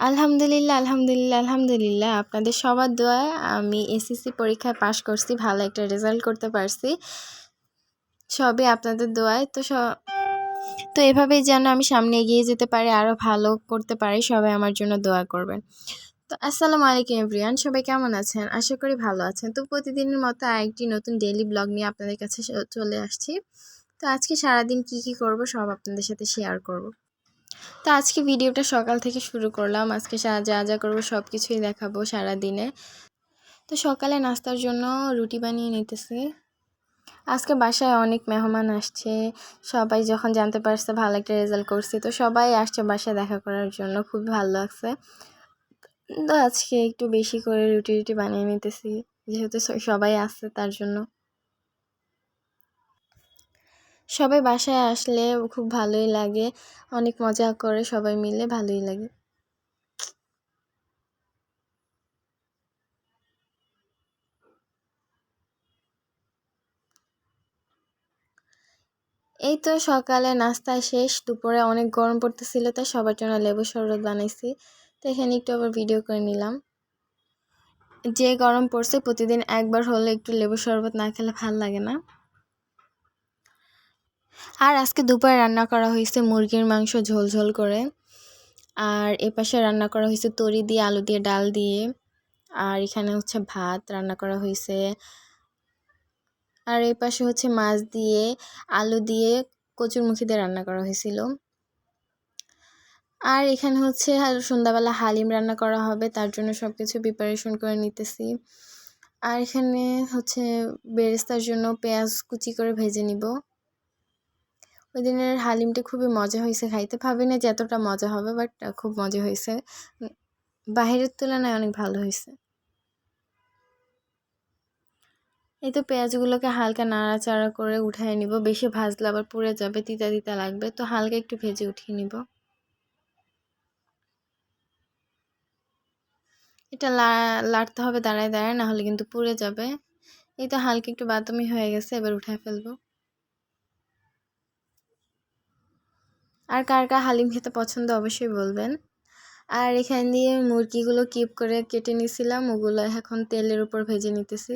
আলহামদুলিল্লাহ, আলহামদুলিল্লাহ, আলহামদুলিল্লাহ। আপনাদের সবার দোয়ায় আমি এসএসসি পরীক্ষায় পাশ করছি। ভালো একটা রেজাল্ট করতে পারছি। সবই আপনাদের দোয়ায়। তো এভাবেই যেন আমি সামনে এগিয়ে যেতে পারি, আরও ভালো করতে পারি। সবাই আমার জন্য দোয়া করবেন। তো আসসালামু আলাইকুম এভরিওয়ান, সবাই কেমন আছেন? আশা করি ভালো আছেন। তো প্রতিদিনের মতো আরেকটি নতুন ডেইলি ব্লগ নিয়ে আপনাদের কাছে চলে আসছি। তো আজকে সারাদিন কি করব সব আপনাদের সাথে শেয়ার করব। তো আজকে ভিডিওটা সকাল থেকে শুরু করলাম। আজকে যা করবো সব কিছুই দেখাবো সারাদিনে। তো সকালে নাস্তার জন্য রুটি বানিয়ে নিতেছি। আজকে বাসায় অনেক মেহমান আসছে। সবাই যখন জানতে পারছে ভালো একটা রেজাল্ট করছি, তো সবাই আসছে বাসায় দেখা করার জন্য। খুব ভালো লাগছে। তো আজকে একটু বেশি করে রুটি বানিয়ে নিতেছি, যেহেতু সবাই আসছে তার জন্য। সবাই বাসায় আসলে খুব ভালোই লাগে, অনেক মজা করে সবাই মিলে, ভালোই লাগে। এই তো সকালে নাস্তা শেষ। দুপুরে অনেক গরম পড়তেছিল, তাই সবার জন্য লেবু শরবত বানাইছি। তো এখানে একটু আবার ভিডিও করে নিলাম। যে গরম পড়ছে, প্রতিদিন একবার হলে একটু লেবু শরবত না খেলে ভাল লাগে না। আর আজকে দুপুরে রান্না করা হয়েছে মুরগির মাংস ঝোল করে। আর এপাশে রান্না করা হয়েছে তরি দিয়ে, আলু দিয়ে, ডাল দিয়ে। আর এখানে হচ্ছে ভাত রান্না করা হয়েছে। আর এই পাশে হচ্ছে মাছ দিয়ে, আলু দিয়ে, কচুরমুখী দিয়ে রান্না করা হয়েছিল। আর এখানে হচ্ছে সন্ধ্যাবেলা হালিম রান্না করা হবে, তার জন্য সব কিছু প্রিপারেশন করে নিতেছি। আর এখানে হচ্ছে বেরেস্তার জন্য পেঁয়াজ কুচি করে ভেজে নিব। ওই দিনের হালিমটা খুবই মজা হয়েছে খাইতে। ভাবি না যে এতটা মজা হবে, বাট খুব মজা হয়েছে। বাহিরের তুলনায় অনেক ভালো হয়েছে। এই তো পেঁয়াজগুলোকে হালকা নাড়াচাড়া করে উঠায় নিব। বেশি ভাজলে আবার পুড়ে যাবে, তিতা তিতা লাগবে। তো হালকা একটু ভেজে উঠিয়ে নিব। এটা লাড়তে হবে দাঁড়ায় দাঁড়ায়, না হলে কিন্তু পুড়ে যাবে। এই তো হালকা একটু বাদামি হয়ে গেছে, এবার উঠায় ফেলবো। আর কার কার হালিম খেতে পছন্দ অবশ্যই বলবেন। আর এখান দিয়ে মুরগিগুলো কিউব করে কেটে নিয়েছিলাম, ওগুলো এখন তেলের উপর ভেজে নিতেছি।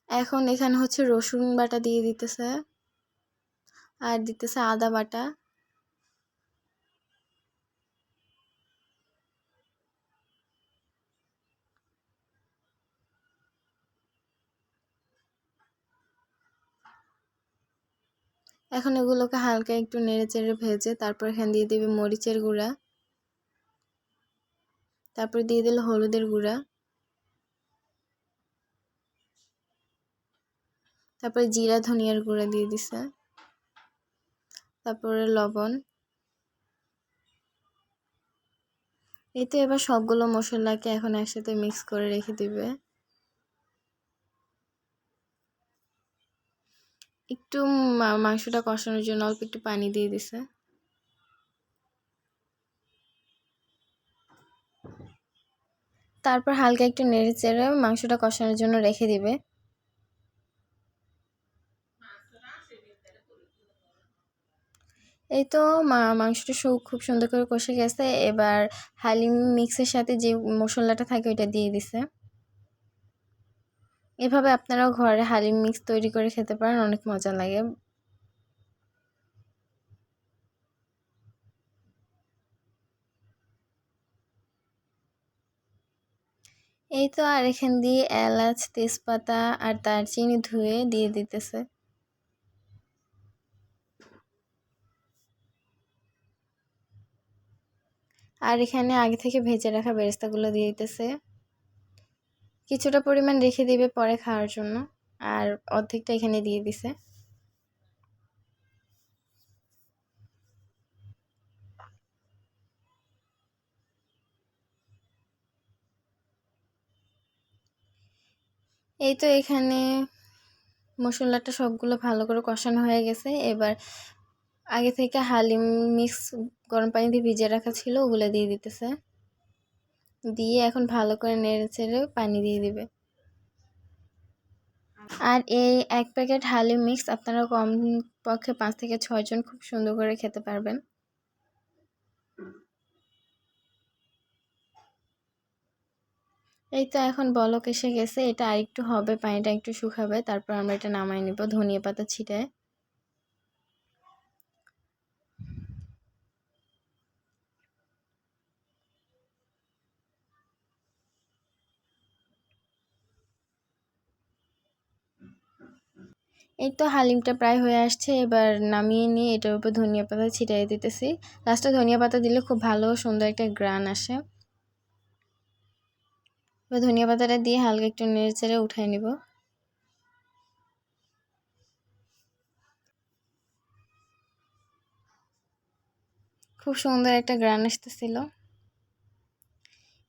এখন এখানে হচ্ছে রসুন বাটা দিয়ে দিতেছে, আর দিতেছে আদা বাটা। এখন এগুলোকে হালকা একটু নেড়ে চেড়ে ভেজে তারপর এখানে দিয়ে দিবে মরিচের গুঁড়া, তারপর দিয়ে দিল হলুদের গুঁড়া, তারপরে জিরা ধনিয়ার গুঁড়া দিয়ে দিছে, তারপরে লবণ। এই তো এবার সবগুলো মশলাকে এখন একসাথে মিক্স করে রেখে দিবে। একটু মাংসটা কষানোর জন্য অল্প একটু পানি দিয়ে দিছে। তারপর হালকা একটু নেড়ে চেড়ে মাংসটা কষানোর জন্য রেখে দিবে। এই তো মাংসটা খুব সুন্দর করে কষে গেছে। এবার হালিম মিক্সের সাথে যে মশলাটা থাকে ওইটা দিয়ে দিছে। এভাবে আপনারাও ঘরে হালিম মিক্স তৈরি করে খেতে পারেন, অনেক মজা লাগে। এই তো আর এখান দিয়ে এলাচ, তেজপাতা আর দারচিনি ধুয়ে দিয়ে দিতেছে। আর এখানে আগে থেকে ভেজে রাখা বেরেস্তাগুলো দিয়ে দিতেছে। কিছুটা পরিমাণ রেখে দিবে পরে খাওয়ার জন্য, আর অর্ধেকটা এখানে দিয়ে দিছে। এই তো এখানে মশলাটা সবগুলো ভালো করে কষানো হয়ে গেছে। এবার আগে থেকে হালিম মিক্স গরম পানি দিয়ে ভিজিয়ে রাখা ছিল, ওগুলো দিয়ে দিতেছে। দিয়ে এখন ভালো করে নেড়ে চেড়ে পানি দিয়ে দিবে। আর এই 1 প্যাকেট হালিম মিক্স আপনারা কমপক্ষে 5 থেকে 6 জন খুব সুন্দর করে খেতে পারবেন। এই তো এখন বলক এসে গেছে, এটা আরেকটু হবে, পানিটা একটু শুকাবে, তারপর আমরা এটা নামাই নিব ধনিয়া পাতা ছিটায়। এই তো হালিমটা প্রায় হয়ে আসছে, এবার নামিয়ে নিয়ে এটার উপর ধনিয়া পাতা ছিটিয়ে দিতেছি। লাস্টে ধনিয়া পাতা দিলে খুব ভালো সুন্দর একটা গ্রান আসে। এবার ধনিয়া পাতাটা দিয়ে হালকা একটু নেড়েচেড়ে উঠাই নিব। খুব সুন্দর একটা গ্রান আসতেছিল।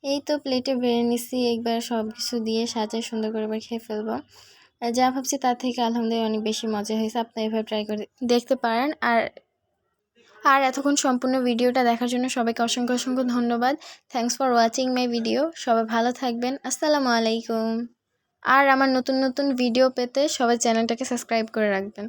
এই তো প্লেটে বেড়ে নিছি, একবার সব কিছু দিয়ে সাজায় সুন্দর করে এবার খেয়ে ফেলবো। যা ভাবছি তার থেকে আলহামদুলিল্লাহ অনেক বেশি মজা হয়েছে, আপনি এভাবে ট্রাই করে দেখতে পারেন। আর এতক্ষণ সম্পূর্ণ ভিডিওটা দেখার জন্য সবাইকে অসংখ্য অসংখ্য ধন্যবাদ। Thanks for watching my video. সবাই ভালো থাকবেন। আসসালামু আলাইকুম। আর আমার নতুন নতুন ভিডিও পেতে সবাই চ্যানেলটাকে সাবস্ক্রাইব করে রাখবেন।